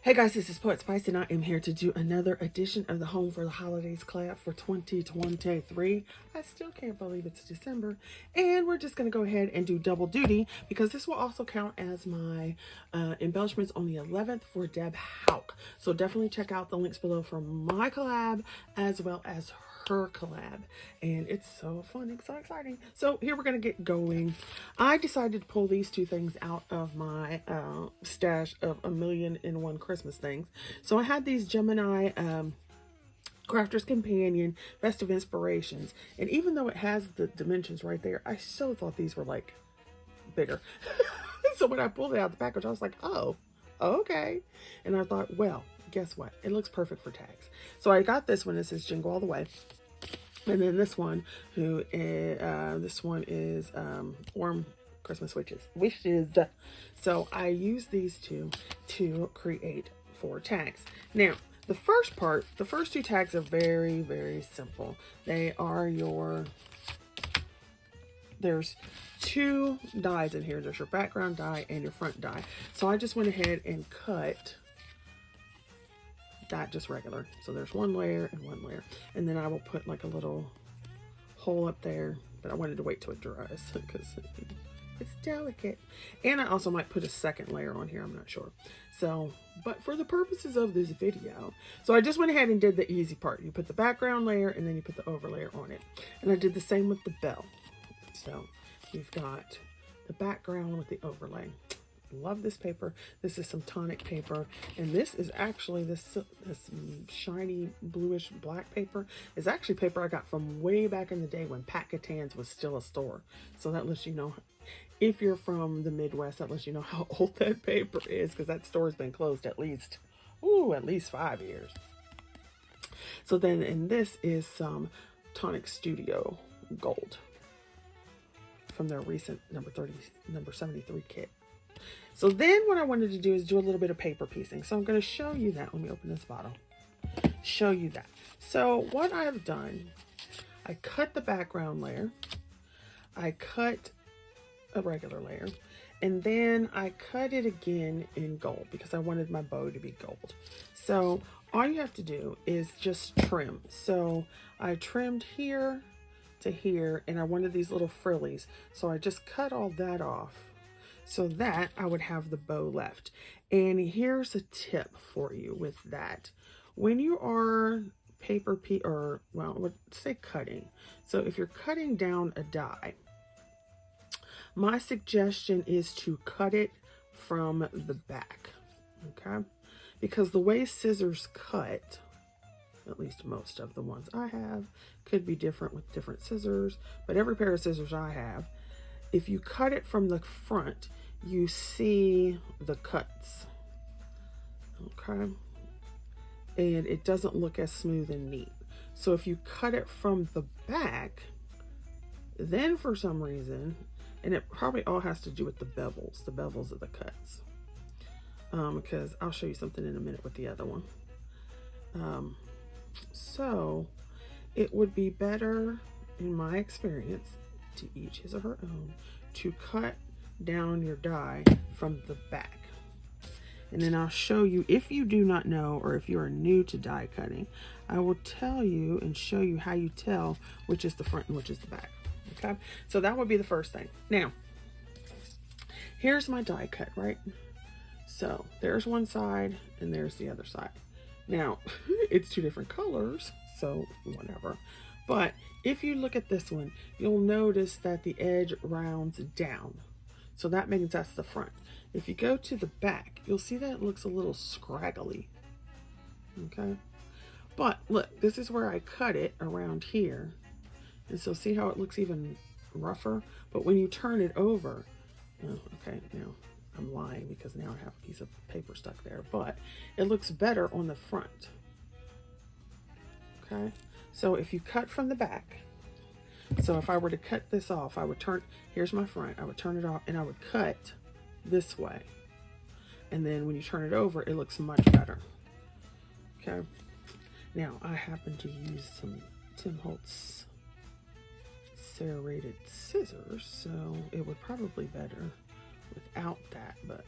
Hey guys, this is Poetspice and I am here to do another edition of the Home for the Holidays collab for 2023. I still can't believe it's December, and we're just going to go ahead and do double duty because this will also count as my embellishments on the 11th for Deb Hauk. So definitely check out the links below for my collab as well as her collab, and it's so fun and so exciting. So here we're gonna get going. I decided to pull these two things out of my stash of 1,000,001 Christmas things. So I had these Gemini Crafter's Companion Festive Inspirations, and even though it has the dimensions right there, I so thought these were like bigger. So when I pulled it out of the package, I was like, oh, okay. And I thought, well, guess what? It looks perfect for tags. So I got this one. It says Jingle All the Way. And then this one, this one is Warm Christmas Wishes. So I use these two to create 4 tags. Now, the first 2 tags are very, very simple. They are there's 2 dies in here. There's your background die and your front die. So I just went ahead and cut that just regular. So there's 1 layer and 1 layer. And then I will put like a little hole up there, but I wanted to wait till it dries because it's delicate. And I also might put a second layer on here, I'm not sure. So, but for the purposes of this video, so I just went ahead and did the easy part. You put the background layer and then you put the overlayer on it. And I did the same with the bell. So you've got the background with the overlay. Love this paper. This is some tonic paper, and this is actually this shiny bluish black paper is actually paper I got from way back in the day when Pat Catan's was still a store. So that lets you know, if you're from the Midwest, that lets you know how old that paper is, because that store has been closed at least 5 years. So then, and this is some Tonic Studio Gold from their recent number 73 kit. So then what I wanted to do is do a little bit of paper piecing. So I'm going to show you that. Let me open this bottle. Show you that. So what I've done, I cut the background layer. I cut a regular layer. And then I cut it again in gold because I wanted my bow to be gold. So all you have to do is just trim. So I trimmed here to here, and I wanted these little frillies. So I just cut all that off, so that I would have the bow left. And here's a tip for you with that. When you are let's say cutting. So if you're cutting down a die, my suggestion is to cut it from the back, okay? Because the way scissors cut, at least most of the ones I have, could be different with different scissors, but every pair of scissors I have, if you cut it from the front, you see the cuts, okay? And it doesn't look as smooth and neat. So if you cut it from the back, then for some reason, and it probably all has to do with the bevels of the cuts, because I'll show you something in a minute with the other one. So it would be better, in my experience, to each his or her own, to cut down your die from the back. And then I'll show you, if you do not know, or if you are new to die cutting, I will tell you and show you how you tell which is the front and which is the back. Okay, so that would be the first thing. Now, here's my die cut, right? So there's one side and there's the other side. Now, it's 2 different colors, so whatever. But if you look at this one, you'll notice that the edge rounds down. So that means that's the front. If you go to the back, you'll see that it looks a little scraggly. Okay? But look, this is where I cut it around here. And so see how it looks even rougher? But when you turn it over, okay, now I'm lying because now I have a piece of paper stuck there, but it looks better on the front. Okay? So if you cut from the back, so if I were to cut this off, I would turn, here's my front, I would turn it off and I would cut this way. And then when you turn it over, it looks much better. Okay? Now, I happen to use some Tim Holtz serrated scissors, so it would probably be better without that, but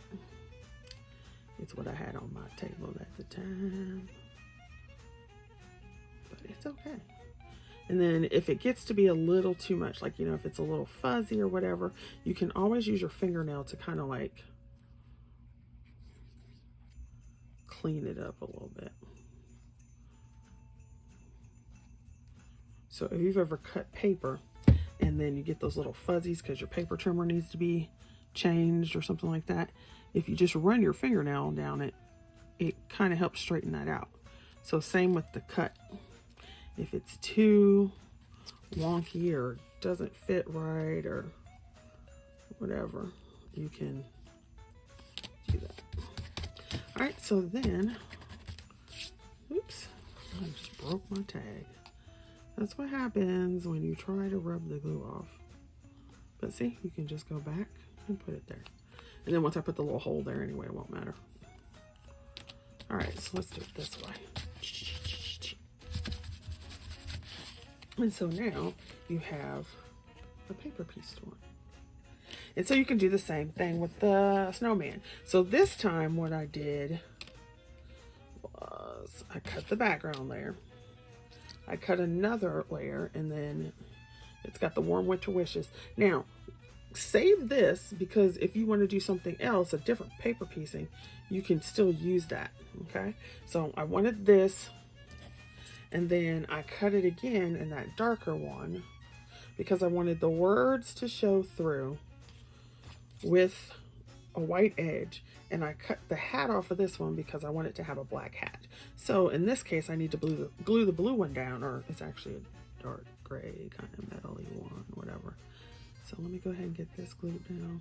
It's what I had on my table at the time. But it's okay. And then if it gets to be a little too much, like, you know, if it's a little fuzzy or whatever, you can always use your fingernail to kind of like clean it up a little bit. So if you've ever cut paper and then you get those little fuzzies because your paper trimmer needs to be changed or something like that, if you just run your fingernail down it, it kind of helps straighten that out. So same with the cut. If it's too wonky or doesn't fit right or whatever, you can do that. All right, so then, oops, I just broke my tag. That's what happens when you try to rub the glue off. But see, you can just go back and put it there. And then once I put the little hole there anyway, it won't matter. All right, so let's do it this way. And so now you have a paper piece to one. And so you can do the same thing with the snowman. So this time what I did was I cut the background layer. I cut another layer, and then it's got the warm winter wishes. Now, save this, because if you want to do something else, a different paper piecing, you can still use that, okay? So I wanted this, and then I cut it again in that darker one because I wanted the words to show through with a white edge, and I cut the hat off of this one because I want it to have a black hat. So in this case, I need to glue the blue one down, or it's actually a dark gray kind of metal-y one, whatever. So let me go ahead and get this glued down.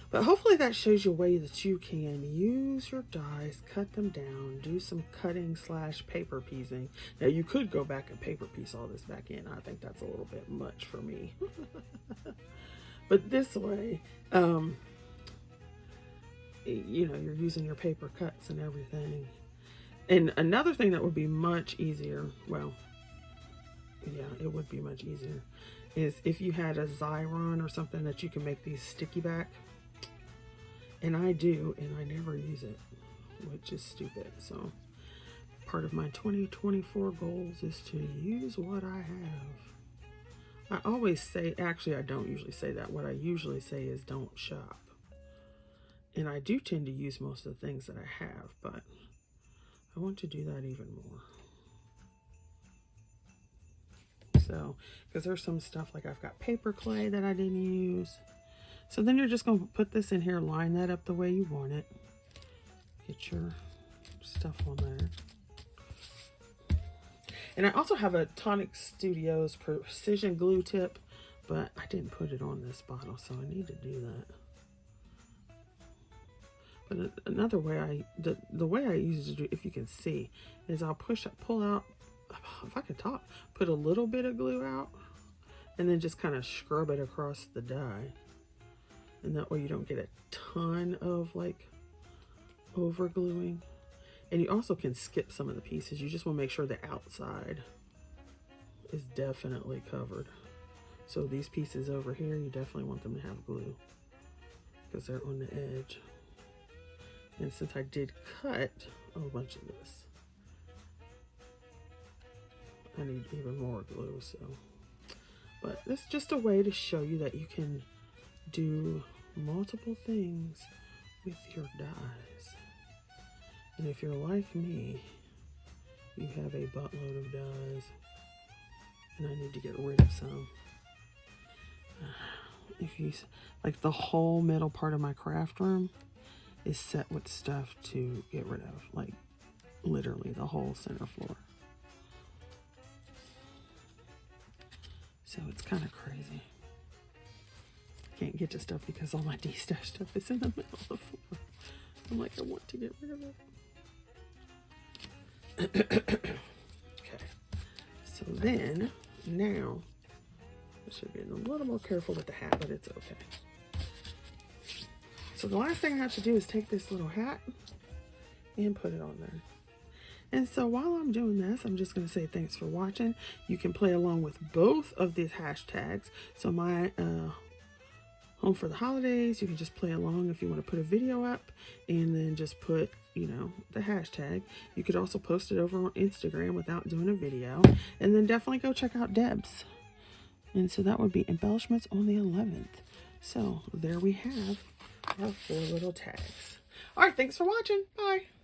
But hopefully that shows you a way that you can use your dies, cut them down, do some cutting / paper piecing. Now you could go back and paper piece all this back in. I think that's a little bit much for me. But this way, you know, you're using your paper cuts and everything. And another thing that would be much easier, well, yeah, it would be much easier, is if you had a Xyron or something that you can make these sticky back. And I do, and I never use it, which is stupid. So part of my 2024 goals is to use what I have. I always say, actually I don't usually say that. What I usually say is don't shop. And I do tend to use most of the things that I have, but I want to do that even more. So, because there's some stuff like I've got paper clay that I didn't use. So then you're just going to put this in here, line that up the way you want it. Get your stuff on there. And I also have a Tonic Studios precision glue tip, but I didn't put it on this bottle, so I need to do that. But another way the way I usually do, if you can see, is I'll pull out, if I can talk, put a little bit of glue out, and then just kind of scrub it across the die. And that way you don't get a ton of like over gluing. And you also can skip some of the pieces. You just want to make sure the outside is definitely covered. So these pieces over here, you definitely want them to have glue because they're on the edge. And since I did cut a bunch of this, I need even more glue. So, but that's just a way to show you that you can do multiple things with your dies. And if you're like me, you have a buttload of dies, and I need to get rid of some. If you like, the whole middle part of my craft room is set with stuff to get rid of, like literally the whole center floor. So it's kind of crazy. Can't get to stuff because all my D-stash stuff is in the middle of the floor. I'm like, I want to get rid of it. Okay, so then now I should be a little more careful with the hat, but it's okay. So the last thing I have to do is take this little hat and put it on there. And so while I'm doing this, I'm just going to say thanks for watching. You can play along with both of these hashtags. So my home for the holidays. You can just play along if you want to put a video up and then just put, you know, the hashtag. You could also post it over on Instagram without doing a video. And then definitely go check out Deb's. And so that would be Embellishments on the 11th. So there we have our 4 little tags. All right, thanks for watching. Bye.